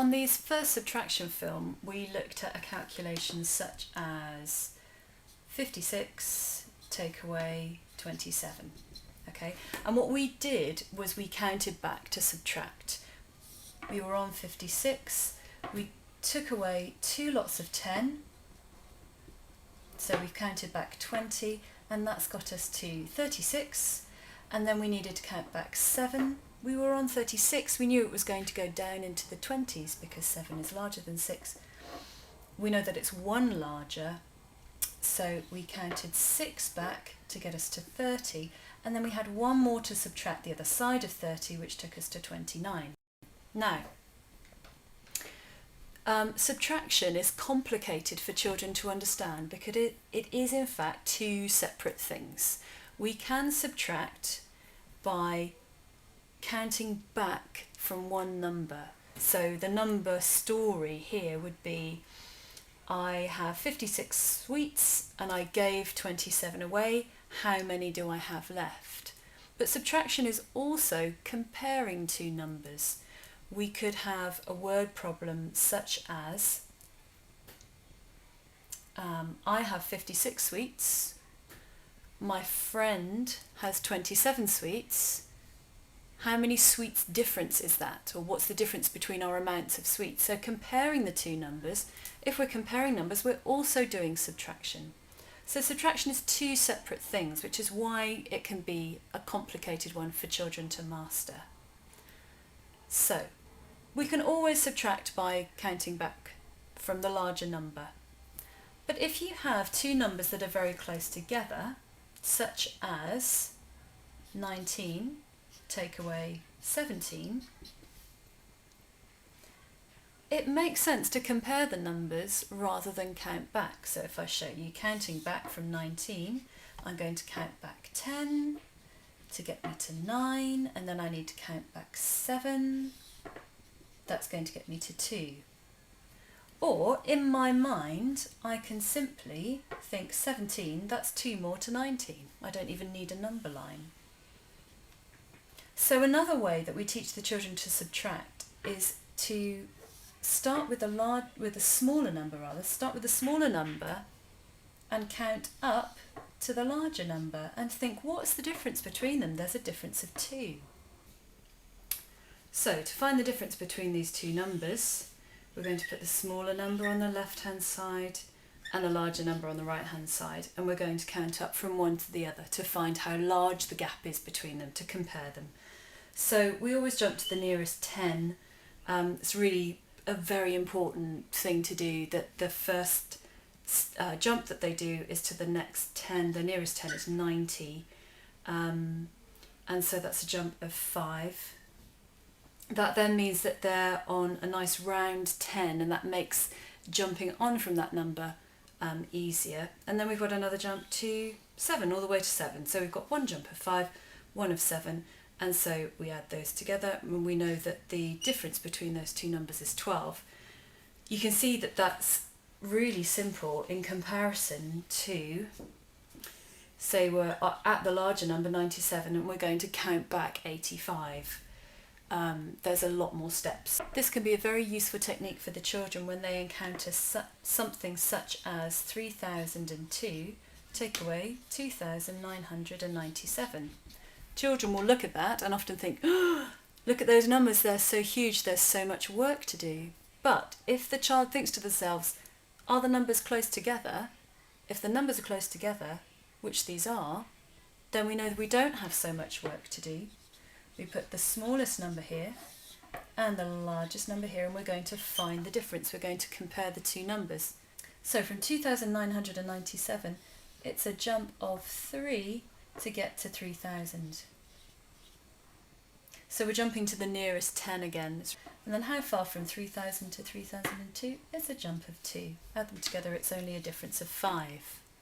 on these first subtraction film, we looked at a calculation such as 56 take away 27. Okay, and what we did was we counted back to subtract. We were on 56, we took away 2 lots of 10, so we've counted back 20, and that's got us to 36, and then we needed to count back 7. We were on 36, we knew it was going to go down into the 20s because 7 is larger than 6. We know that it's 1 larger, so we counted 6 back to get us to 30, and then we had 1 more to subtract the other side of 30, which took us to 29. Now, subtraction is complicated for children to understand because it is in fact 2 separate things. We can subtract by counting back from one number. So the number story here would be, I have 56 sweets and I gave 27 away. How many do I have left? But subtraction is also comparing 2 numbers. We could have a word problem such as, I have 56 sweets, my friend has 27 sweets. How many sweets difference is that? Or what's the difference between our amounts of sweets? So comparing the 2 numbers, if we're comparing numbers, we're also doing subtraction. So subtraction is 2 separate things, which is why it can be a complicated one for children to master. So we can always subtract by counting back from the larger number. But if you have 2 numbers that are very close together, such as 19 take away 17, it makes sense to compare the numbers rather than count back. So if I show you counting back from 19, I'm going to count back 10 to get me to 9, and then I need to count back 7. That's going to get me to 2. Or in my mind, I can simply think 17, that's 2 more to 19. I don't even need a number line. So another way that we teach the children to subtract is to start with a smaller number start with a smaller number and count up to the larger number and think, what's the difference between them? There's a difference of 2. So to find the difference between these 2 numbers, we're going to put the smaller number on the left-hand side and the larger number on the right-hand side, and we're going to count up from one to the other to find how large the gap is between them, to compare them. So we always jump to the nearest 10. It's really a very important thing to do, that the first jump that they do is to the next 10. The nearest 10 is 90, and so that's a jump of 5. That then means that they're on a nice round 10, and that makes jumping on from that number easier. And then we've got another jump to 7, all the way to 7. So we've got 1 jump of 5, 1 of 7, and so we add those together, and we know that the difference between those 2 numbers is 12. You can see that that's really simple in comparison to, say we're at the larger number 97 and we're going to count back 85. There's a lot more steps. This can be a very useful technique for the children when they encounter something such as 3002 take away 2997. Children will look at that and often think, oh, look at those numbers, they're so huge, there's so much work to do. But if the child thinks to themselves, are the numbers close together? If the numbers are close together, which these are, then we know that we don't have so much work to do. We put the smallest number here and the largest number here, and we're going to find the difference. We're going to compare the 2 numbers. So from 2997, it's a jump of 3 to get to 3000. So we're jumping to the nearest 10 again. And then how far from 3000 to 3002? It's a jump of 2. Add them together, it's only a difference of 5.